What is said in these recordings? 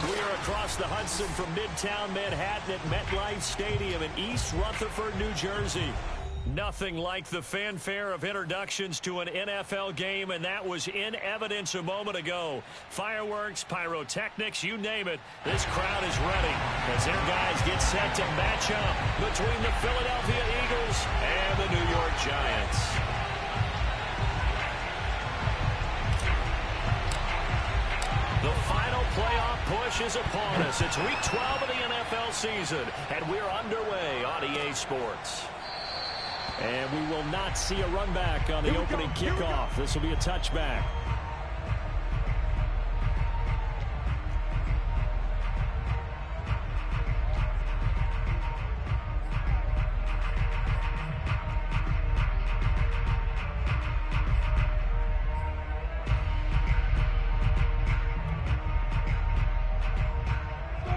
We are across the Hudson from Midtown Manhattan at MetLife Stadium in East Rutherford, New Jersey. Nothing like the fanfare of introductions to an NFL game, and that was in evidence a moment ago. Fireworks, pyrotechnics, you name it. This crowd is ready as their guys get set to match up between the Philadelphia Eagles and the New York Giants. The final playoff push is upon us. It's Week 12 of the NFL season, and we're underway on EA Sports. And we will not see a run back on the opening kickoff. This will be a touchback.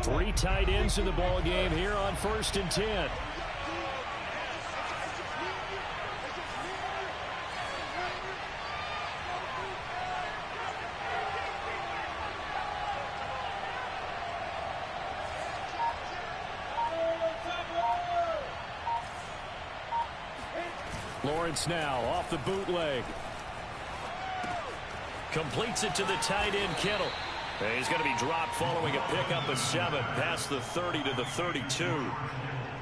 Three tight ends in the ball game here on 1st and 10. Lawrence now off the bootleg. Completes it to the tight end, Kittle. He's going to be dropped following a pickup of 7 past the 30 to the 32.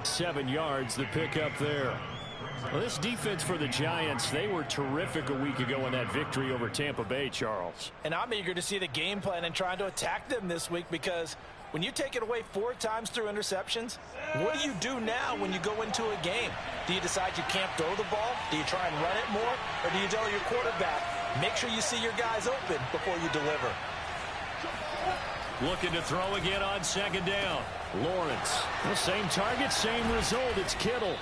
7 yards, the pickup there. Well, this defense for the Giants, they were terrific a week ago in that victory over Tampa Bay, Charles. And I'm eager to see the game plan and trying to attack them this week, because when you take it away 4 times through interceptions, what do you do now when you go into a game? Do you decide you can't throw the ball? Do you try and run it more? Or do you tell your quarterback, make sure you see your guys open before you deliver? Looking to throw again on 2nd down. Lawrence, the same target, same result. It's Kittle.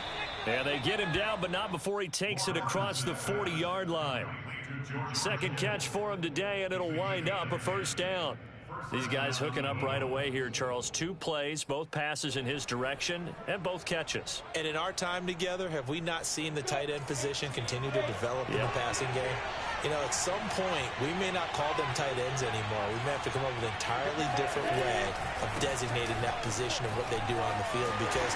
And they get him down, but not before he takes it across the 40-yard line. Second catch for him today, and it'll wind up a 1st down. These guys hooking up right away here, Charles. 2 plays, both passes in his direction, and both catches. And in our time together, have we not seen the tight end position continue to develop in the passing game? You know, at some point, we may not call them tight ends anymore. We may have to come up with an entirely different way of designating that position and what they do on the field. Because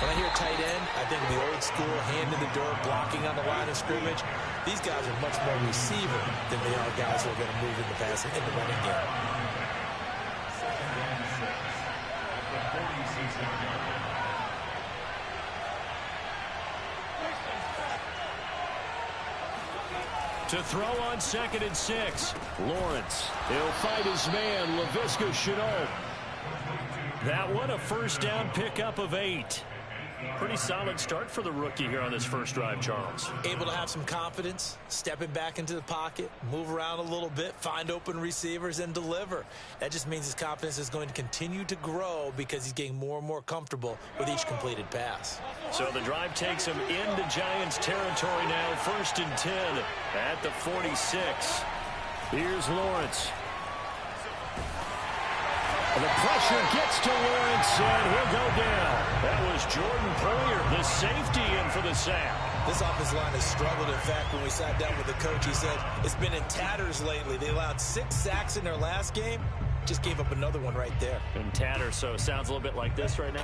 when I hear tight end, I think of the old school, hand in the door, blocking on the line of scrimmage. These guys are much more receiver than they are guys who are going to move in the passing, in the running game. To throw on 2nd and 6. Lawrence. He'll fight his man, Laviska Shenault. That one, a 1st down pickup of 8. Pretty solid start for the rookie here on this first drive, Charles. Able to have some confidence, stepping back into the pocket, move around a little bit, find open receivers, and deliver. That just means his confidence is going to continue to grow because he's getting more and more comfortable with each completed pass. So the drive takes him into Giants territory now, 1st and 10 at the 46. Here's Lawrence. The pressure gets to Lawrence, and he'll go down. That was Jordan Poyer, the safety, in for the sack. This offensive line has struggled. In fact, when we sat down with the coach, he said it's been in tatters lately. They allowed 6 sacks in their last game. Just gave up another one right there. In tatters, so it sounds a little bit like this right now.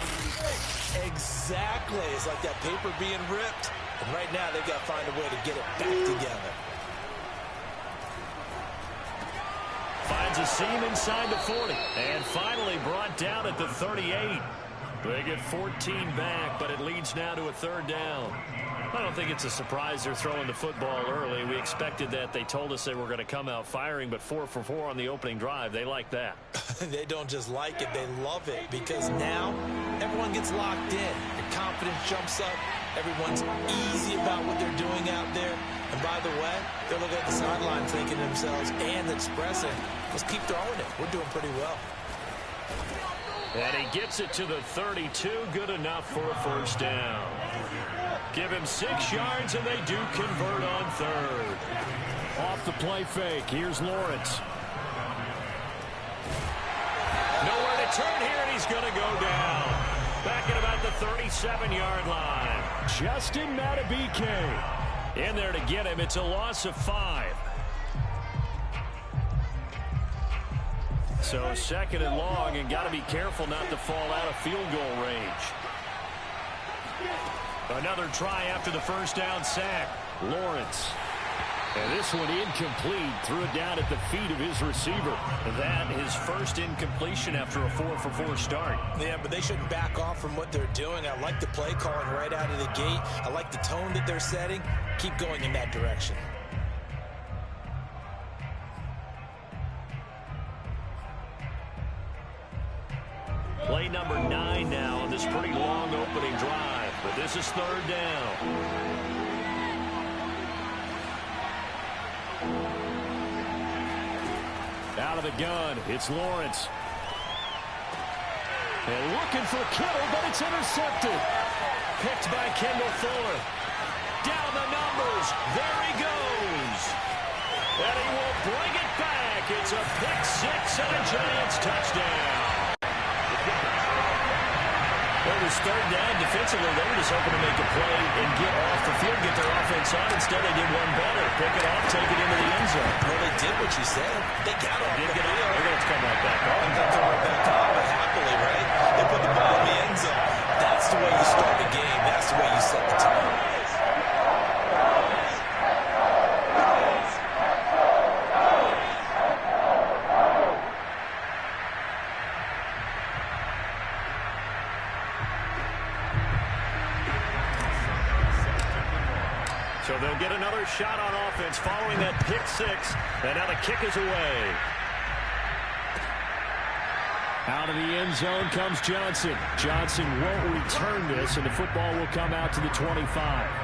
Exactly. It's like that paper being ripped. And right now, they've got to find a way to get it back together. Finds a seam inside the 40. And finally brought down at the 38. They get 14 back, but it leads now to a 3rd down. I don't think it's a surprise they're throwing the football early. We expected that. They told us they were going to come out firing, but 4 for 4 on the opening drive. They like that. They don't just like it, they love it, because now everyone gets locked in. Their confidence jumps up. Everyone's easy about what they're doing out there. And by the way, they're looking at the sideline thinking to themselves and expressing, let's keep throwing it. We're doing pretty well. And he gets it to the 32. Good enough for a 1st down. Give him 6 yards, and they do convert on 3rd. Off the play fake. Here's Lawrence. Nowhere to turn here, and he's going to go down. Back at about the 37-yard line. Justin Madubuike in there to get him. It's a loss of 5. So second and long, and got to be careful not to fall out of field goal range. Another try after the first down sack. Lawrence. And this one incomplete. Threw it down at the feet of his receiver. That his first incompletion after a 4-for-4 start. Yeah, but they shouldn't back off from what they're doing. I like the play calling right out of the gate. I like the tone that they're setting. Keep going in that direction. Play number 9 now on this pretty long opening drive. But this is third down. Out of the gun, it's Lawrence. And looking for Kittle, but it's intercepted. Picked by Kendall Fuller. Down the numbers. There he goes. And he will bring it back. It's a pick six and a Giants touchdown. It was third down defensively. They were just hoping to make a play and get off the field, get their offense on. Instead, they did one better. Pick it off, take it into the end zone. Well, they did what you said. They got off the field. They're going to come right back on. They'll come right back on, but happily, right? They put the ball in the end zone. That's the way you start the game. That's the way you set the tone. So they'll get another shot on offense following that pick six. And now the kick is away. Out of the end zone comes Johnson. Johnson won't return this, and the football will come out to the 25.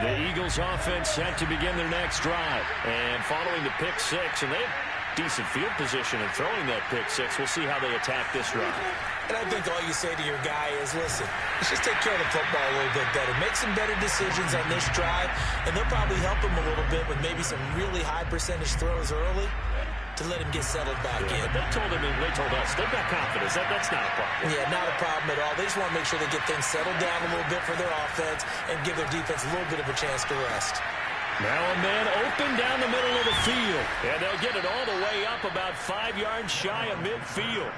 The Eagles offense set to begin their next drive. And following the pick six, and they have decent field position in throwing that pick six. We'll see how they attack this drive. And I think all you say to your guy is, listen, let's just take care of the football a little bit better. Make some better decisions on this drive, and they'll probably help him a little bit with maybe some really high percentage throws early to let him get settled back in. But they told us, they've got confidence. That's not a problem. Yeah, not a problem at all. They just want to make sure they get things settled down a little bit for their offense and give their defense a little bit of a chance to rest. Now a man open down the middle of the field. And they'll get it all the way up about 5 yards shy of midfield.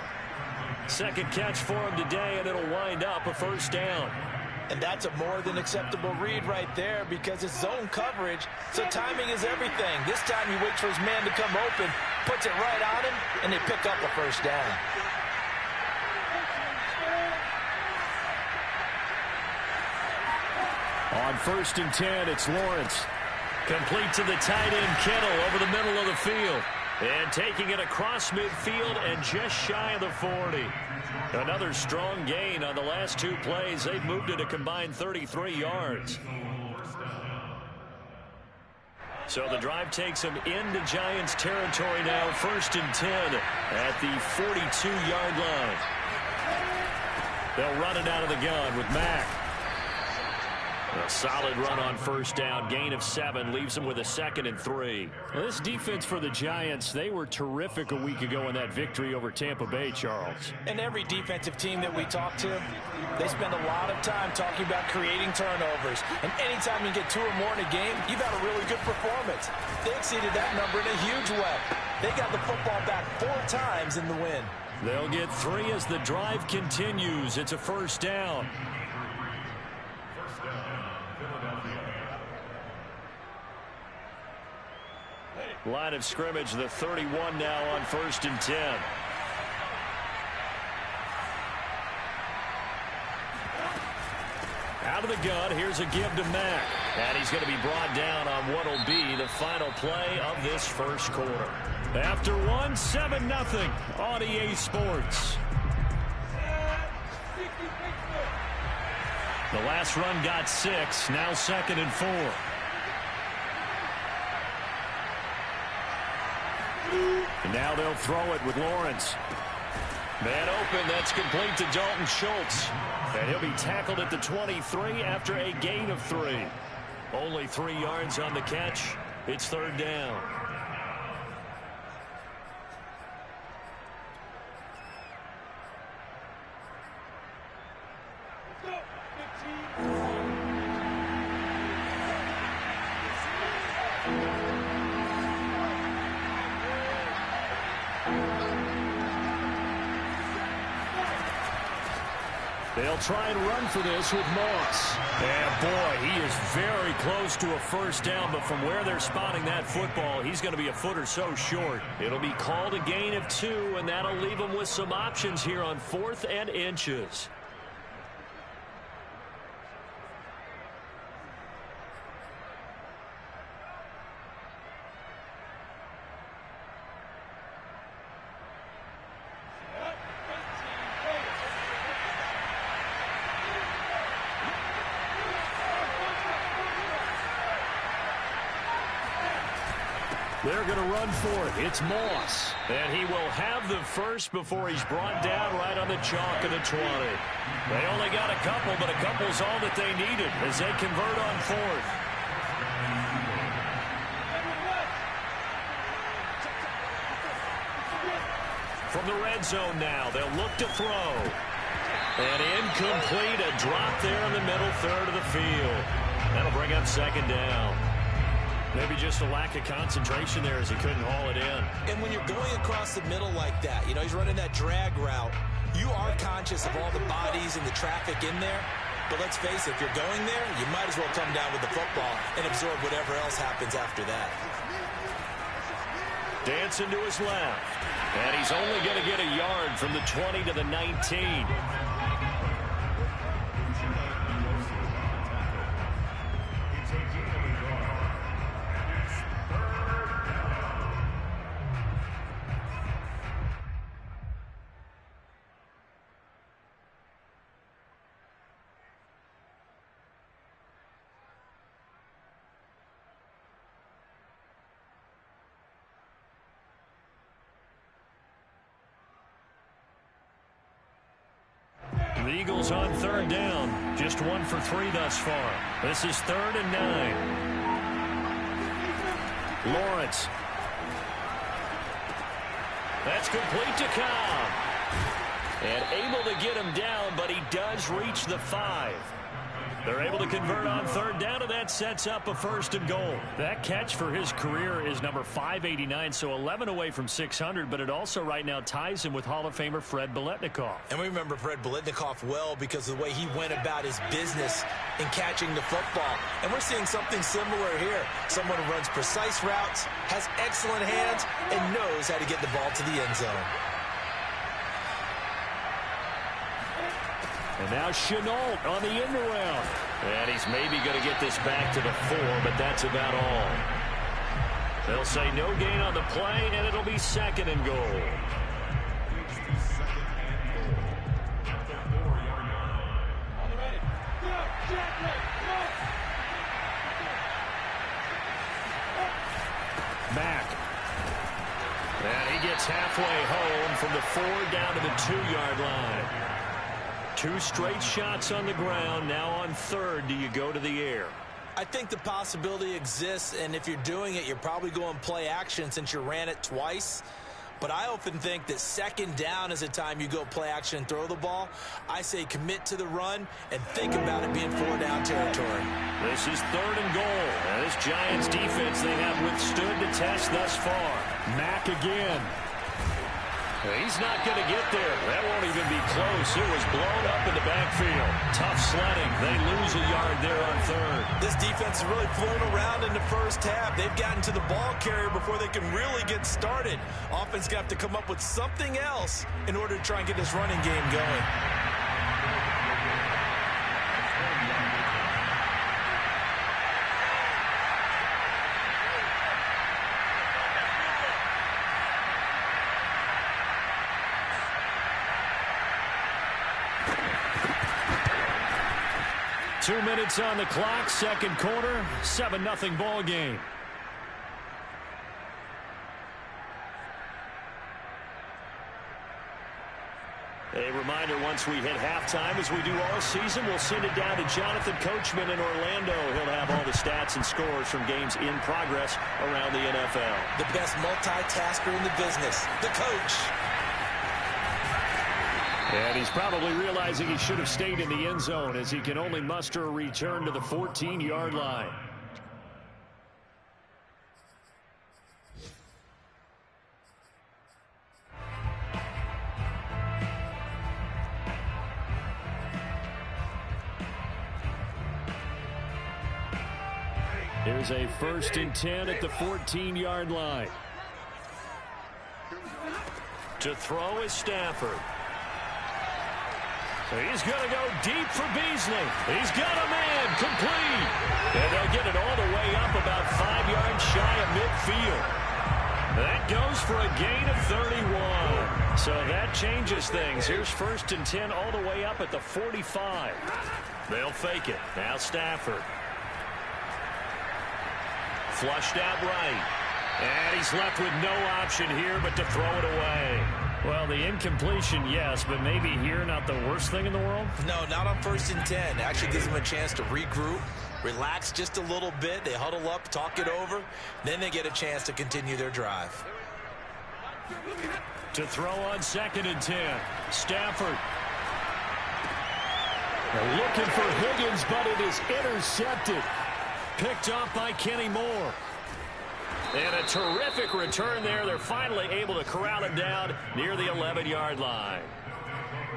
Second catch for him today, and it'll wind up a first down. And that's a more than acceptable read right there because it's zone coverage, so timing is everything. This time he waits for his man to come open, puts it right on him, and they pick up a first down. On 1st and 10, it's Lawrence. Complete to the tight end, Kittle, over the middle of the field. And taking it across midfield and just shy of the 40. Another strong gain on the last two plays. They've moved it a combined 33 yards. So the drive takes them into Giants territory now. 1st and 10 at the 42-yard line. They'll run it out of the gun with Mack. A solid run on first down. Gain of 7 leaves them with a 2nd and 3. Well, this defense for the Giants, they were terrific a week ago in that victory over Tampa Bay, Charles. And every defensive team that we talk to, they spend a lot of time talking about creating turnovers. And anytime you get 2 or more in a game, you've had a really good performance. They exceeded that number in a huge way. They got the football back 4 times in the win. They'll get 3 as the drive continues. It's a first down. Line of scrimmage, the 31 now on 1st and 10. Out of the gun, here's a give to Mack. And he's going to be brought down on what will be the final play of this first quarter. After 1, 7-0 on EA Sports. The last run got 6, now 2nd and 4. And now they'll throw it with Lawrence. Man open, that's complete to Dalton Schultz. And he'll be tackled at the 23 after a gain of 3. Only 3 yards on the catch. It's 3rd down. They'll try and run for this with Moss. And boy, he is very close to a first down, but from where they're spotting that football, he's going to be a foot or so short. It'll be called a gain of 2, and that'll leave them with some options here on 4th and inches. They're going to run for it. It's Moss. And he will have the first before he's brought down right on the chalk of the 20. They only got a couple, but a couple's all that they needed as they convert on 4th. From the red zone now, they'll look to throw. And incomplete, a drop there in the middle third of the field. That'll bring up 2nd down. Maybe just a lack of concentration there as he couldn't haul it in. And when you're going across the middle like that, you know, he's running that drag route, you are conscious of all the bodies and the traffic in there. But let's face it, if you're going there, you might as well come down with the football and absorb whatever else happens after that. Dancing to his left. And he's only going to get a yard from the 20 to the 19. The Eagles on 3rd down. Just 1 for 3 thus far. This is 3rd and 9. Lawrence. That's complete to Cobb. And able to get him down, but he does reach the 5. They're able to convert on 3rd down, and that sets up a 1st and goal. That catch for his career is number 589, so 11 away from 600, but it also right now ties him with Hall of Famer Fred Biletnikoff. And we remember Fred Biletnikoff well because of the way he went about his business in catching the football. And we're seeing something similar here. Someone who runs precise routes, has excellent hands, and knows how to get the ball to the end zone. And now Shenault on the end around. And he's maybe going to get this back to the 4, but that's about all. They'll say no gain on the play, and it'll be 2nd and goal. Mack. And he gets halfway home from the 4 down to the 2-yard line. 2 straight shots on the ground. Now on 3rd, do you go to the air? I think the possibility exists, and if you're doing it, you're probably going play action since you ran it twice. But I often think that 2nd down is a time you go play action and throw the ball. I say commit to the run and think about it being 4-down territory. This is 3rd and goal. And this Giants defense they have withstood the test thus far. Mack again. He's not going to get there. That won't even be close. It was blown up in the backfield. Tough sledding. They lose a yard there on 3rd. This defense has really flown around in the first half. They've gotten to the ball carrier before they can really get started. Offense going to have to come up with something else in order to try and get this running game going. 2 minutes on the clock, 2nd quarter, 7-0 ball game. A reminder, once we hit halftime, as we do all season, we'll send it down to Jonathan Coachman in Orlando. He'll have all the stats and scores from games in progress around the NFL. The best multitasker in the business, the coach. And he's probably realizing he should have stayed in the end zone as he can only muster a return to the 14-yard line. Here's a 1st and 10 at the 14-yard line. To throw is Stafford. He's going to go deep for Beasley. He's got a man complete. And they'll get it all the way up about 5 yards shy of midfield. That goes for a gain of 31. So that changes things. Here's 1st and 10 all the way up at the 45. They'll fake it. Now Stafford. Flushed out right. And he's left with no option here but to throw it away. Well, the incompletion, yes, but maybe here not the worst thing in the world? No, not on 1st and 10. Actually gives them a chance to regroup, relax just a little bit. They huddle up, talk it over. Then they get a chance to continue their drive. To throw on 2nd and 10. Stafford. They're looking for Higgins, but it is intercepted. Picked off by Kenny Moore. And a terrific return there. They're finally able to corral him down near the 11-yard line.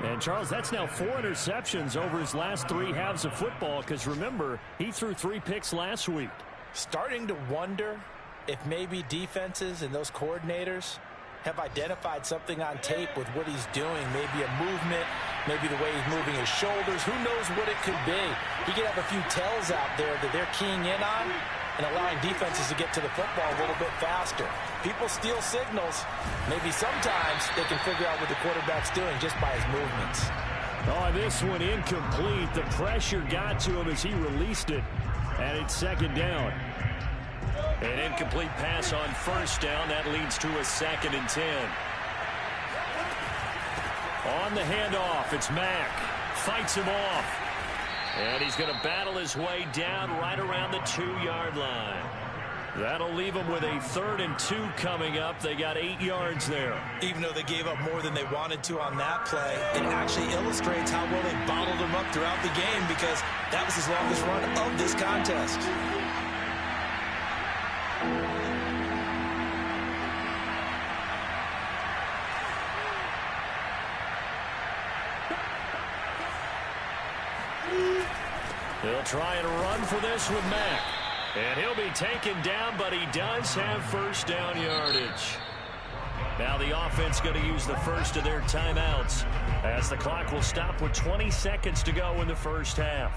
And, Charles, that's now 4 interceptions over his last 3 halves of football because, remember, he threw 3 picks last week. Starting to wonder if maybe defenses and those coordinators have identified something on tape with what he's doing. Maybe a movement, maybe the way he's moving his shoulders. Who knows what it could be? He could have a few tells out there that they're keying in on and allowing defenses to get to the football a little bit faster. People steal signals. Maybe sometimes they can figure out what the quarterback's doing just by his movements. Oh, this one incomplete. The pressure got to him as he released it. And it's 2nd down. An incomplete pass on 1st down. That leads to a 2nd and 10. On the handoff, it's Mack. Fights him off. And he's going to battle his way down right around the 2-yard line. That'll leave them with a 3rd and 2 coming up. They got 8 yards there. Even though they gave up more than they wanted to on that play, it actually illustrates how well they bottled them up throughout the game because that was his longest run of this contest. They'll try and run for this with Mack. And he'll be taken down, but he does have 1st down yardage. Now the offense going to use the first of their timeouts as the clock will stop with 20 seconds to go in the 1st half.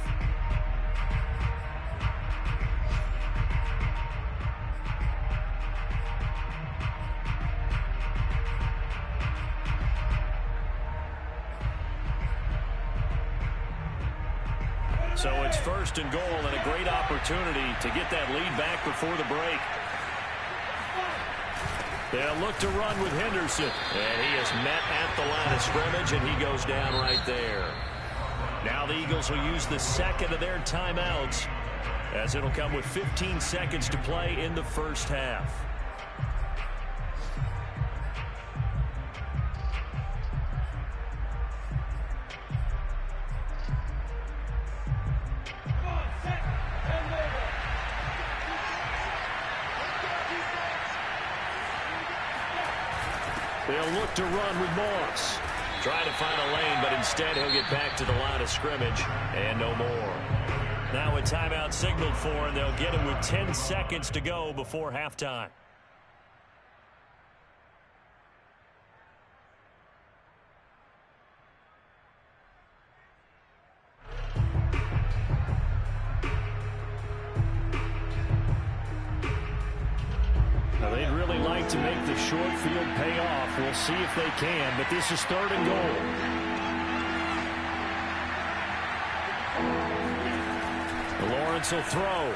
So it's 1st and goal and a great opportunity to get that lead back before the break. They'll look to run with Henderson. And he is met at the line of scrimmage, and he goes down right there. Now the Eagles will use the 2nd of their timeouts as it'll come with 15 seconds to play in the 1st half. They'll look to run with Moss. Trying to find a lane, but instead he'll get back to the line of scrimmage and no more. Now a timeout signaled for, and they'll get it with 10 seconds to go before halftime. They'd really like to make the short field pay off. We'll see if they can, but this is 3rd and goal. Lawrence will throw.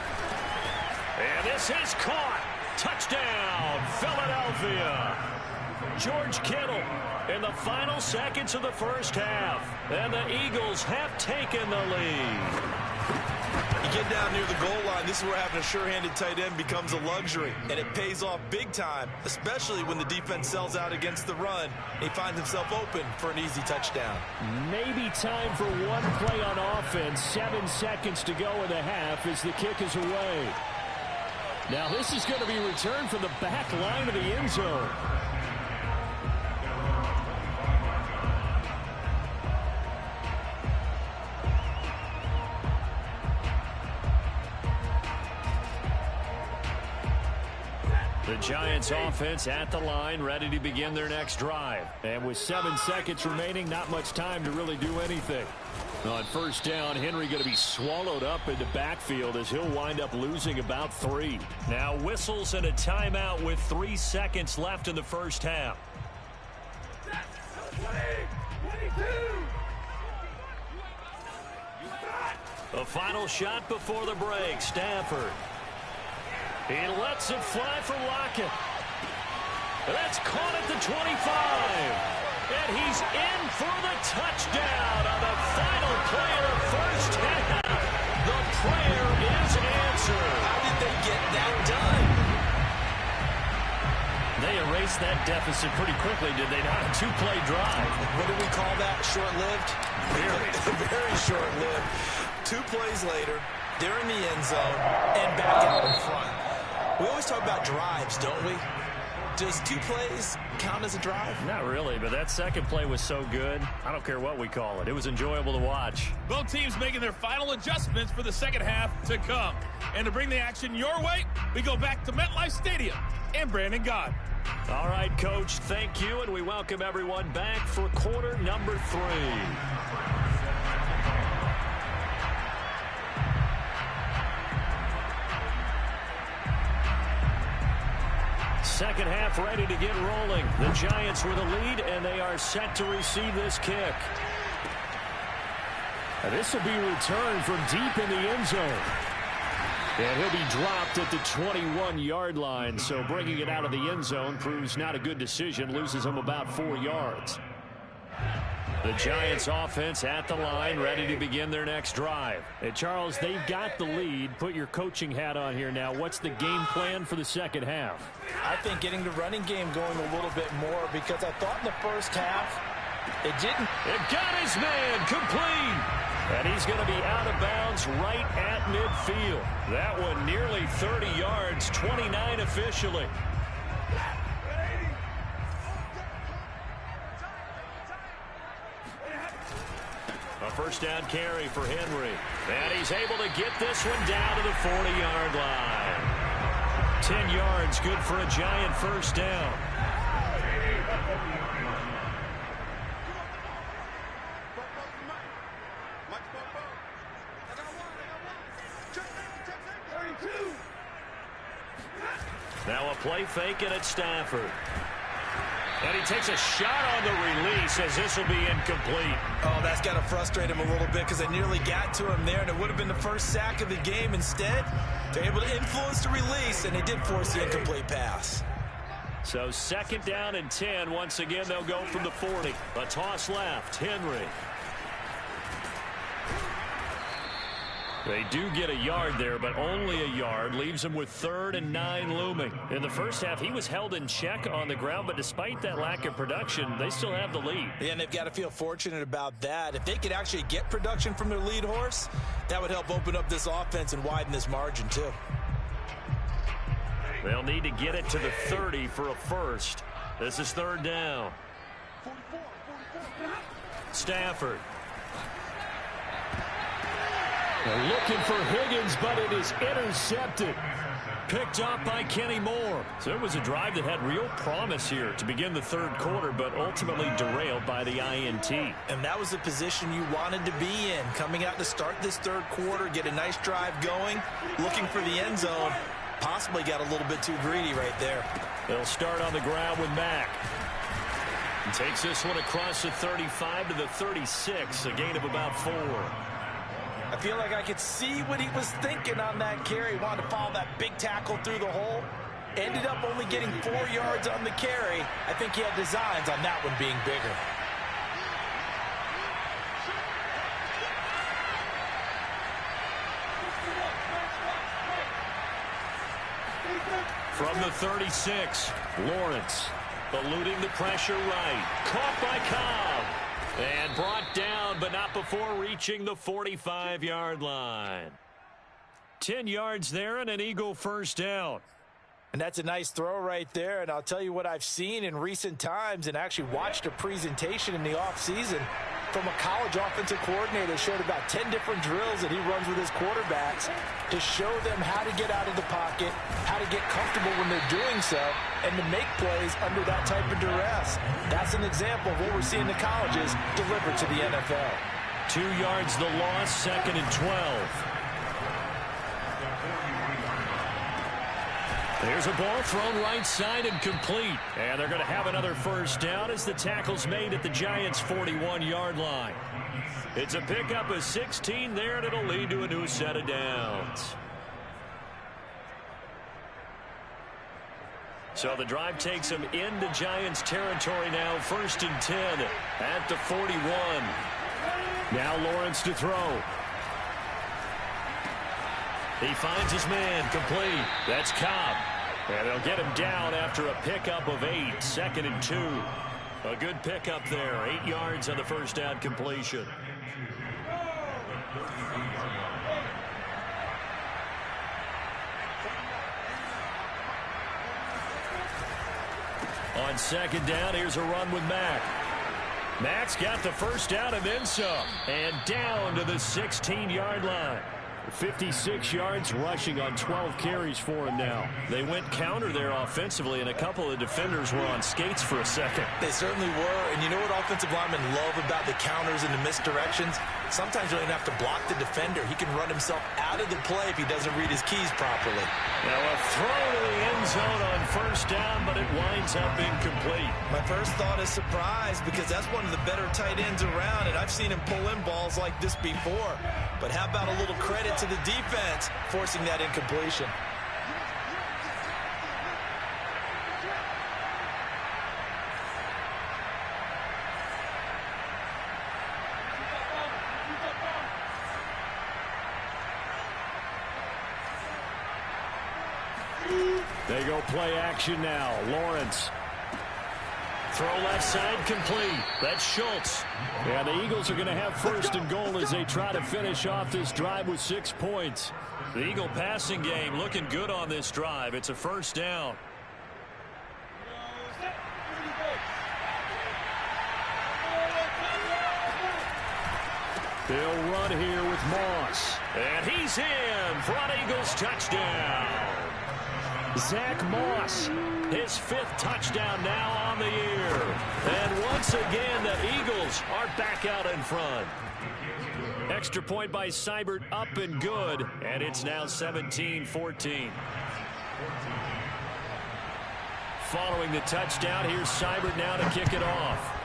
And this is caught. Touchdown, Philadelphia. George Kittle in the final seconds of the 1st half. And the Eagles have taken the lead. You get down near the goal line, this is where having a sure-handed tight end becomes a luxury, and it pays off big time, especially when the defense sells out against the run. He finds himself open for an easy touchdown. Maybe time for one play on offense. 7 seconds to go in the half as the kick is away. Now this is going to be returned from the back line of the end zone. Giants offense at the line, ready to begin their next drive. And with 7 seconds remaining, not much time to really do anything. On first down, Henry going to be swallowed up in the backfield as he'll wind up losing about 3. Now whistles and a timeout with 3 seconds left in the first half. A final shot before the break. Stafford. He lets it fly for Lockett. That's caught at the 25. And he's in for the touchdown on the final play of the first half. The prayer is answered. How did they get that done? They erased that deficit pretty quickly, did they not? A 2-play drive. What do we call that? Short-lived? Very short-lived. 2 plays later, they're in the end zone and back out in front. We always talk about drives, don't we? Does 2 plays count as a drive? Not really, but that second play was so good. I don't care what we call it. It was enjoyable to watch. Both teams making their final adjustments for the second half to come. And to bring the action your way, we go back to MetLife Stadium and Brandon Gaudin. All right, Coach, thank you, and we welcome everyone back for quarter number 3. Second half ready to get rolling. The Giants with a lead, and they are set to receive this kick. And this will be returned from deep in the end zone. And he'll be dropped at the 21-yard line, so bringing it out of the end zone proves not a good decision, loses him about 4 yards. The Giants offense at the line, ready to begin their next drive. Hey, Charles, they've got the lead. Put your coaching hat on here now. What's the game plan for the second half? I think getting the running game going a little bit more, because I thought in the first half it didn't. It got his man complete. And he's going to be out of bounds right at midfield. That one nearly 30 yards, 29 officially. A first down carry for Henry. And he's able to get this one down to the 40-yard line. 10 yards, good for a Giant first down. Now a play fake, and it's Stafford. And he takes a shot on the release as this will be incomplete. Oh, that's got to frustrate him a little bit, because they nearly got to him there, and it would have been the first sack of the game. Instead, they're able to influence the release, and they did force the incomplete pass. So second down and 10. Once again, they'll go from the 40. A toss left. Henry. They do get a yard there, but only a yard. Leaves them with 3rd and 9 looming. In the first half, he was held in check on the ground, but despite that lack of production, they still have the lead. Yeah, and they've got to feel fortunate about that. If they could actually get production from their lead horse, that would help open up this offense and widen this margin, too. They'll need to get it to the 30 for a first. This is 3rd down. Stafford. They're looking for Higgins, but it is intercepted. Picked up by Kenny Moore. So it was a drive that had real promise here to begin the 3rd quarter, but ultimately derailed by the INT. And that was the position you wanted to be in. Coming out to start this 3rd quarter, get a nice drive going, looking for the end zone. Possibly got a little bit too greedy right there. They'll start on the ground with Mack. He takes this one across the 35 to the 36, a gain of about 4. I feel like I could see what he was thinking on that carry. Wanted to follow that big tackle through the hole. Ended up only getting 4 yards on the carry. I think he had designs on that one being bigger. From the 36, Lawrence eluding the pressure right. Caught by Cobb. And brought down, but not before reaching the 45-yard line. 10 yards there and an Eagle first down. And that's a nice throw right there. And I'll tell you what I've seen in recent times and actually watched a presentation in the offseason. from a college offensive coordinator. Showed about 10 different drills that he runs with his quarterbacks to show them how to get out of the pocket, how to get comfortable when they're doing so, and to make plays under that type of duress. That's an example of what we're seeing the colleges deliver to the NFL. 2 yards the loss, 2nd and 12. There's a ball thrown right side and complete. And they're going to have another first down as the tackle's made at the Giants' 41-yard line. It's a pickup of 16 there, and it'll lead to a new set of downs. So the drive takes them into Giants territory now, 1st and 10 at the 41. Now Lawrence to throw. He finds his man, complete. That's Cobb. And they'll get him down after a pickup of 8, 2nd and 2. A good pickup there, 8 yards on the first down completion. On 2nd down, here's a run with Mack. Mack's got the first down and then some. And down to the 16-yard line. 56 yards rushing on 12 carries for him now. They went counter there offensively, and a couple of defenders were on skates for a second. They certainly were, and you know what offensive linemen love about the counters and the misdirections? Sometimes you don't even have to block the defender. He can run himself out of the play if he doesn't read his keys properly. Now a throw to the end zone on first down, but it winds up incomplete. My first thought is surprise, because that's one of the better tight ends around, and I've seen him pull in balls like this before. But how about a little credit to the defense forcing that incompletion? They go play action now. Lawrence. Throw left side complete. That's Schultz. And the Eagles are going to have 1st and goal as they try to finish off this drive with 6 points. The Eagle passing game looking good on this drive. It's a first down. They'll run here with Moss. And he's in for an Eagles touchdown. Zach Moss, his 5th touchdown now on the year. And once again, the Eagles are back out in front. Extra point by Seibert, up and good. And it's now 17-14. Following the touchdown, here's Seibert now to kick it off.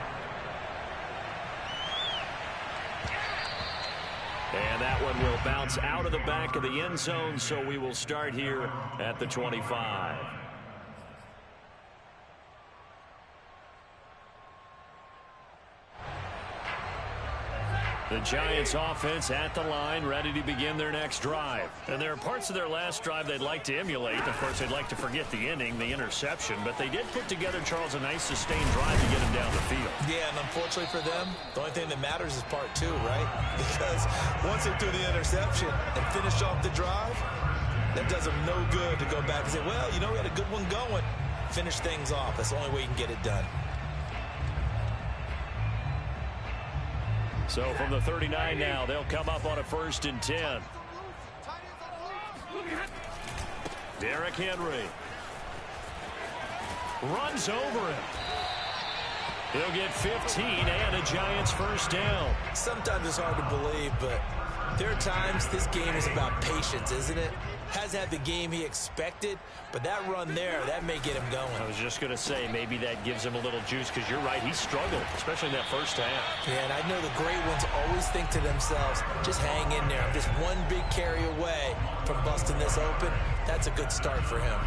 And that one will bounce out of the back of the end zone, so we will start here at the 25. The Giants offense at the line, ready to begin their next drive. And there are parts of their last drive they'd like to emulate. Of course, they'd like to forget the inning, the interception. But they did put together, Charles, a nice sustained drive to get him down the field. Yeah, and unfortunately for them, the only thing that matters is part 2, right? Because once they do the interception and finish off the drive, that does them no good to go back and say, well, you know, we had a good one going. Finish things off. That's the only way you can get it done. So from the 39 now, they'll come up on a 1st and 10. Derrick Henry runs over him. He'll get 15 and a Giants first down. Sometimes it's hard to believe, but there are times this game is about patience, isn't it? Has had the game he expected, but that run there, that may get him going. I was just going to say, maybe that gives him a little juice, because you're right, he struggled, especially in that first half. Yeah, and I know the great ones always think to themselves, just hang in there. I'm just one big carry away from busting this open. That's a good start for him.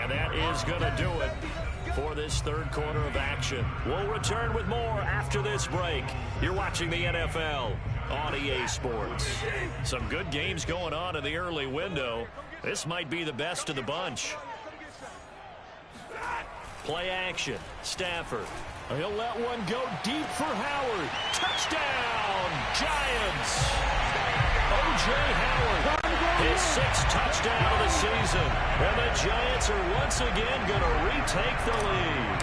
And that is going to do it for this 3rd quarter of action. We'll return with more after this break. You're watching the NFL on EA Sports. Some good games going on in the early window. This might be the best of the bunch. Play action. Stafford. He'll let one go deep for Howard. Touchdown, Giants. O.J. Howard, his 6th touchdown of the season. And the Giants are once again going to retake the lead.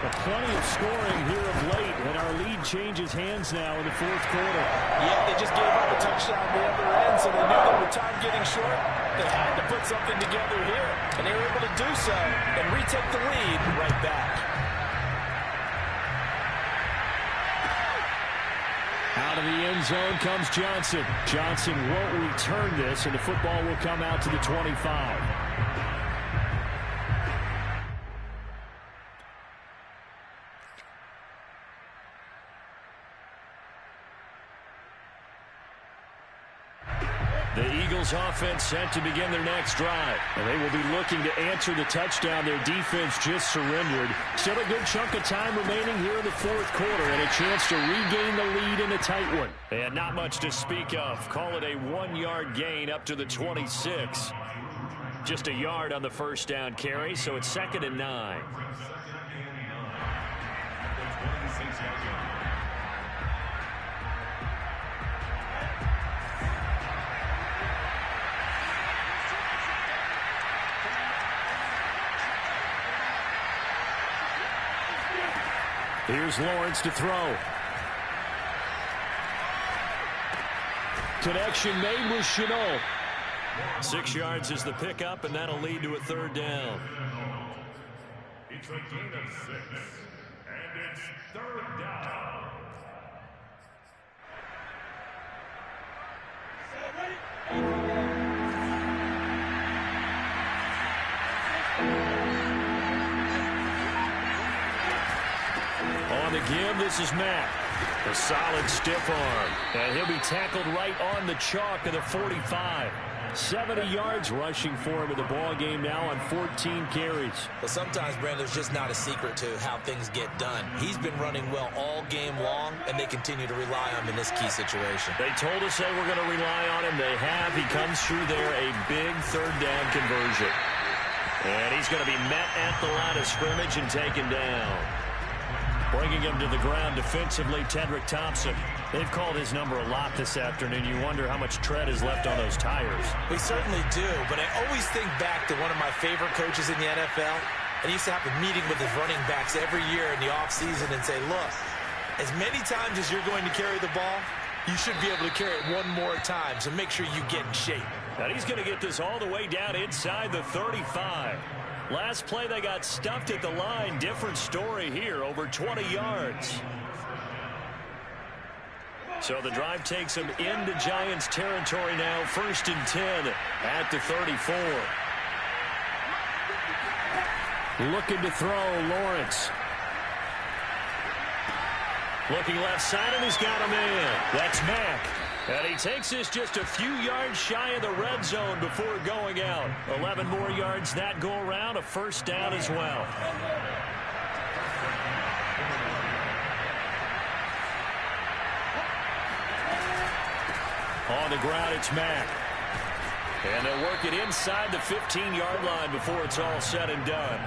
Plenty of scoring here of late, and our lead changes hands now in the fourth quarter. Yeah, they just gave up a touchdown on the other end, so they knew that with time getting short, they had to put something together here, and they were able to do so and retake the lead right back. Out of the end zone comes Johnson. Johnson won't return this, and the football will come out to the 25. The Eagles offense set to begin their next drive. And they will be looking to answer the touchdown their defense just surrendered. Still a good chunk of time remaining here in the fourth quarter and a chance to regain the lead in a tight one. And not much to speak of. Call it a 1-yard gain up to the 26. Just a yard on the first down carry, so it's 2nd and 9. Here's Lawrence to throw. Connection made with Shenault. 6 yards is the pickup, and that'll lead to a 3rd down. It's a gain of 6, and it's 3rd down. On the give, this is Mack. A solid stiff arm. And he'll be tackled right on the chalk of the 45. 70 yards rushing for him in the ball game now on 14 carries. Well, sometimes, Brandon, there's just not a secret to how things get done. He's been running well all game long, and they continue to rely on him in this key situation. They told us they were going to rely on him. They have. He comes through there, a big 3rd down conversion. And he's going to be met at the line of scrimmage and taken down. Bringing him to the ground defensively, Tedrick Thompson. They've called his number a lot this afternoon. You wonder how much tread is left on those tires. We certainly do, but I always think back to one of my favorite coaches in the NFL. And he used to have a meeting with his running backs every year in the offseason and say, look, as many times as you're going to carry the ball, you should be able to carry it one more time, so make sure you get in shape. And he's going to get this all the way down inside the 35. Last play, they got stuffed at the line. Different story here, over 20 yards. So the drive takes them into Giants territory now. 1st and 10 at the 34. Looking to throw, Lawrence. Looking left side, and he's got a man. That's Mack. And he takes this just a few yards shy of the red zone before going out. 11 more yards that go around, a 1st down as well. On the ground, it's Mack. And they'll work it inside the 15-yard line before it's all said and done.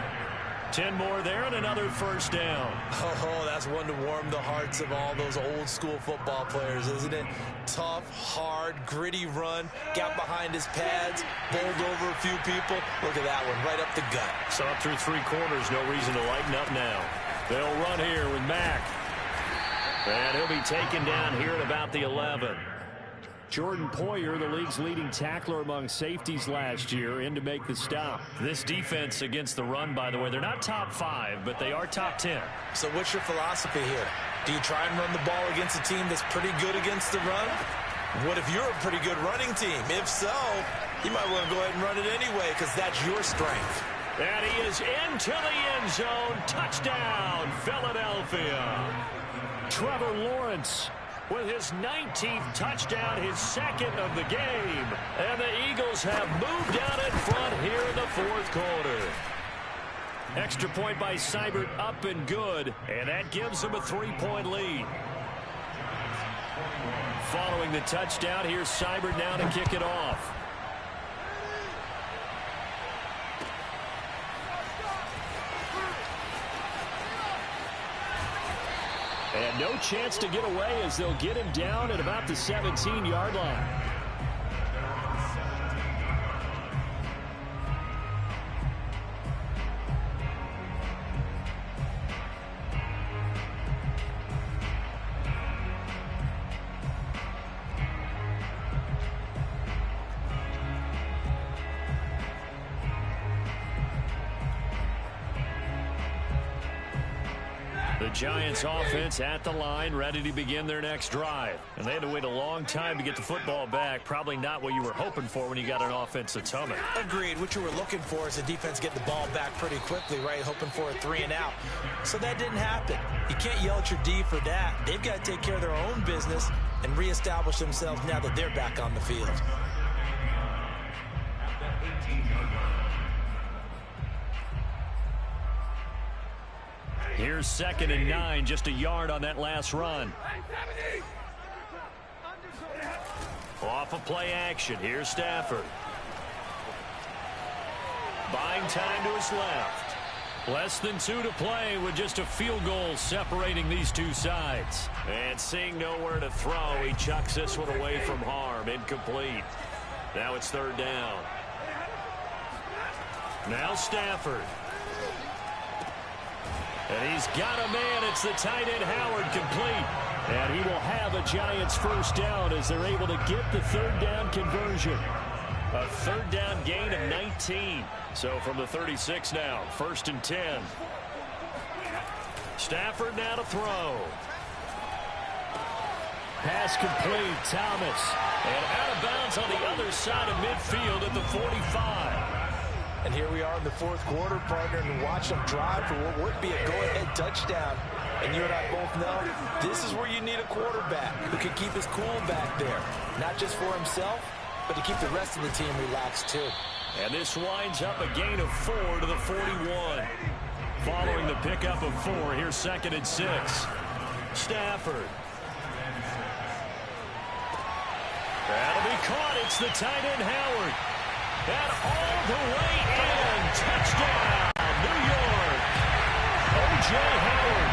10 more there and another 1st down. Oh, that's one to warm the hearts of all those old-school football players, isn't it? Tough, hard, gritty run. Got behind his pads, bowled over a few people. Look at that one, right up the gut. Saw through 3 quarters, no reason to lighten up now. They'll run here with Mack. And he'll be taken down here at about the 11. Jordan Poyer, the league's leading tackler among safeties last year, in to make the stop. This defense against the run, by the way, they're not top 5, but they are top 10. So what's your philosophy here? Do you try and run the ball against a team that's pretty good against the run? What if you're a pretty good running team? If so, you might want to go ahead and run it anyway because that's your strength. And he is into the end zone. Touchdown, Philadelphia. Trevor Lawrence with his 19th touchdown, his 2nd of the game. And the Eagles have moved out in front here in the 4th quarter. Extra point by Seibert, up and good. And that gives them a 3-point lead. Following the touchdown, here's Seibert now to kick it off. And no chance to get away as they'll get him down at about the 17-yard line. The Giants offense at the line, ready to begin their next drive. And they had to wait a long time to get the football back. Probably not what you were hoping for when you got an offense that's humming. Agreed. What you were looking for is the defense get the ball back pretty quickly, right? Hoping for a 3 and out. So that didn't happen. You can't yell at your D for that. They've got to take care of their own business and reestablish themselves now that they're back on the field. Here's 2nd and 9, just a yard on that last run. Off of play action, here's Stafford. Buying time to his left. Less than 2 to play with just a field goal separating these two sides. And seeing nowhere to throw, he chucks this one away from harm. Incomplete. Now it's 3rd down. Now Stafford. And he's got a man. It's the tight end Howard, complete. And he will have a Giants first down as they're able to get the 3rd down conversion. A 3rd down gain of 19. So from the 36 now, 1st and 10. Stafford now to throw. Pass complete, Thomas. And out of bounds on the other side of midfield at the 45. And here we are in the 4th quarter, partner, and watch them drive for what would be a go-ahead touchdown. And you and I both know this is where you need a quarterback who can keep his cool back there. Not just for himself, but to keep the rest of the team relaxed too. And this winds up a gain of 4 to the 41. Following the pickup of 4, here's 2nd and 6. Stafford. That'll be caught. It's the tight end Howard. And all the way in. Touchdown, New York. O.J. Howard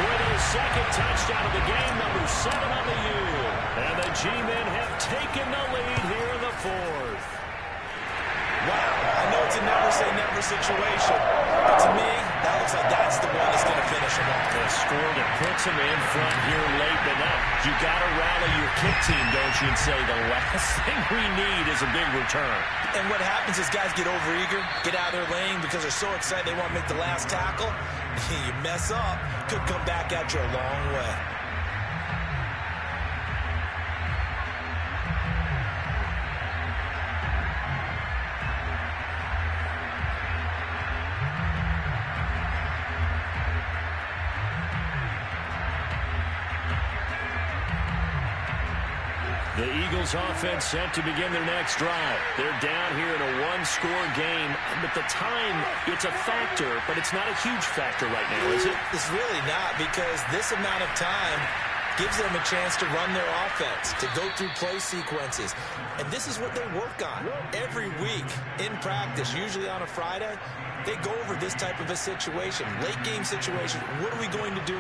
with his 2nd touchdown of the game, number 7 on the year. And the G-men have taken the lead here in the 4th. Wow, I know it's a never-say-never situation, but to me, that looks like that's the one that's going to finish him off. A score that puts him in front here late, but now you got to rally your kick team, don't you, and say the last thing we need is a big return. And what happens is guys get overeager, get out of their lane because they're so excited they want to make the last tackle. You mess up, could come back at you a long way. The Eagles offense set to begin their next drive. They're down here in a 1-score game. But the time, it's a factor, but it's not a huge factor right now, is it? It's really not, because this amount of time gives them a chance to run their offense, to go through play sequences. And this is what they work on every week in practice, usually on a Friday. They go over this type of a situation, late game situation. What are we going to do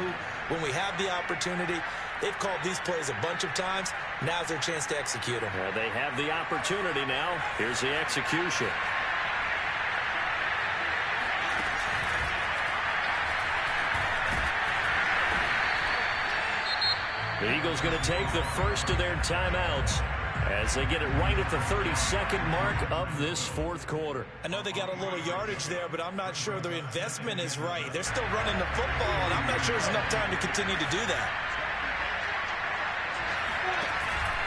when we have the opportunity? They've called these plays a bunch of times. Now's their chance to execute them. They have the opportunity now. Here's the execution. The Eagles going to take the first of their timeouts as they get it right at the 32nd mark of this 4th quarter. I know they got a little yardage there, but I'm not sure their investment is right. They're still running the football, and I'm not sure there's enough time to continue to do that.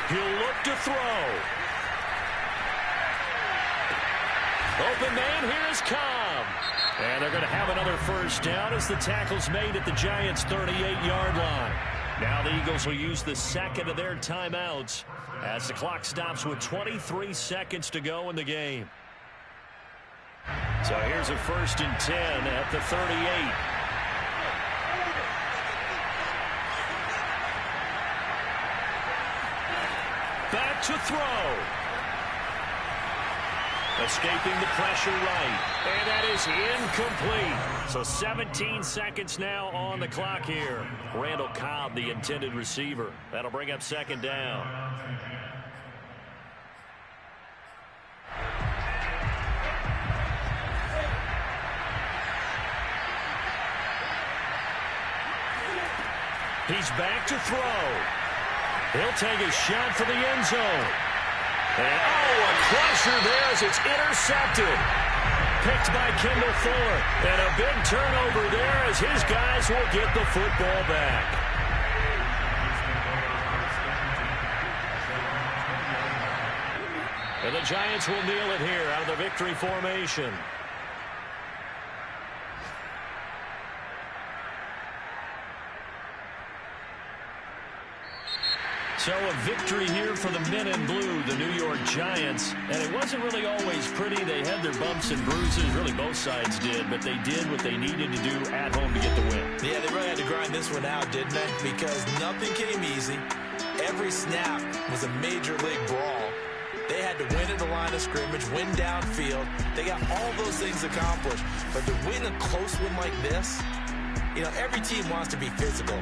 He'll look to throw. Open man, here's Cobb. And they're going to have another first down as the tackle's made at the Giants' 38-yard line. Now the Eagles will use the 2nd of their timeouts as the clock stops with 23 seconds to go in the game. So here's a 1st and 10 at the 38. Back to throw. Escaping the pressure right. And that is incomplete. So 17 seconds now on the clock here. Randall Cobb, the intended receiver. That'll bring up 2nd down. He's back to throw. He'll take a shot for the end zone. And, oh, a crusher there as it's intercepted. picked by Kendall Fuller. And a big turnover there as his guys will get the football back. And the Giants will kneel it here out of the victory formation. So a victory here for the men in blue, the New York Giants. And it wasn't really always pretty. They had their bumps and bruises. Really, both sides did. But they did what they needed to do at home to get the win. Yeah, they really had to grind this one out, didn't they? Because nothing came easy. Every snap was a major league brawl. They had to win at the line of scrimmage, win downfield. They got all those things accomplished. But to win a close one like this, you know, every team wants to be physical.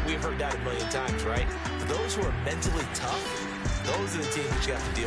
We've heard that a million times, right? But those who are mentally tough, those are the teams that you have to deal with.